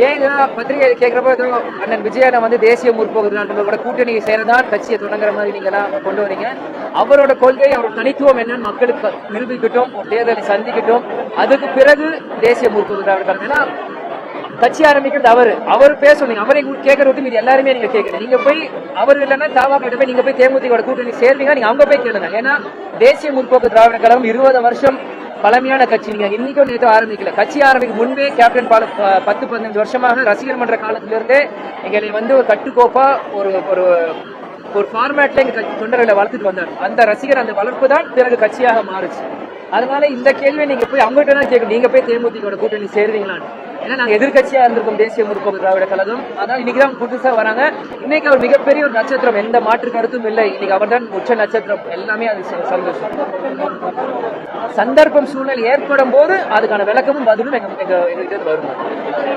ஏன் பத்திரிகை கேட்கிறப்ப அண்ணன் விஜயனை வந்து தேசிய முற்போக்கு கூட்டணி சேரதான் கட்சியை தொடங்குற மாதிரி நீங்க எல்லாம் கொண்டு வரீங்க. அவரோட கொள்கை, அவரோட தனித்துவம் என்னன்னு மக்களுக்கு நிரூபிக்கட்டும், தேர்தலை சந்திக்கட்டும். அதுக்கு பிறகு தேசிய முற்போக்கு திராவிட கழகம். ஏன்னா கட்சி ஆரம்பிக்கிறது அவர் பேசணும். அவரை கேட்கற விட்டு மீது எல்லாருமே நீங்க கேட்கணும். நீங்க போய் அவர் இல்லைன்னா தாவா கிட்ட போய் நீங்க போய் தேமுதிக கூட்டணி சேர்வீங்க, நீங்க அவங்க போய் கேளுங்க. ஏன்னா தேசிய முற்போக்கு திராவிட கழகம் 20 வருஷம் பழமையான கட்சி. நீங்க இன்னைக்கும் நேற்று ஆரம்பிக்கல. கட்சி ஆரம்பிக்கும் முன்பே கேப்டன் 10-15 வருஷமாக ரசிகர் மன்ற காலத்திலிருந்தே எங்களை வந்து ஒரு கட்டுக்கோப்பா ஒரு ஃபார்மேட்ல எங்க தொண்டர்களை வளர்த்துட்டு வந்தார். அந்த ரசிகர், அந்த வளர்ப்பு தான் பிறகு கட்சியாக மாறுச்சு. அதனால இந்த கேள்வியை நீங்க போய் அவங்ககிட்ட தான் கேட்கணும். நீங்க போய் தேமுதிக கூட்டணி சேருவீங்களான்னு. ஏன்னா நாங்க எதிர்கட்சியா இருந்திருக்கோம் தேசிய முற்போக்கு திராவிட கழகம். அதனால இன்னைக்குதான் புதுசா வராங்க. இன்னைக்கு அவர் மிகப்பெரிய ஒரு நட்சத்திரம், எந்த மாற்று கருத்தும் இல்லை. இன்னைக்கு அவர் தான் உச்ச நட்சத்திரம். எல்லாமே அது சந்தோஷம். சந்தர்ப்பம் சூழ்நிலை ஏற்படும் போது அதுக்கான விளக்கமும் பதிலும் எங்க வரும்.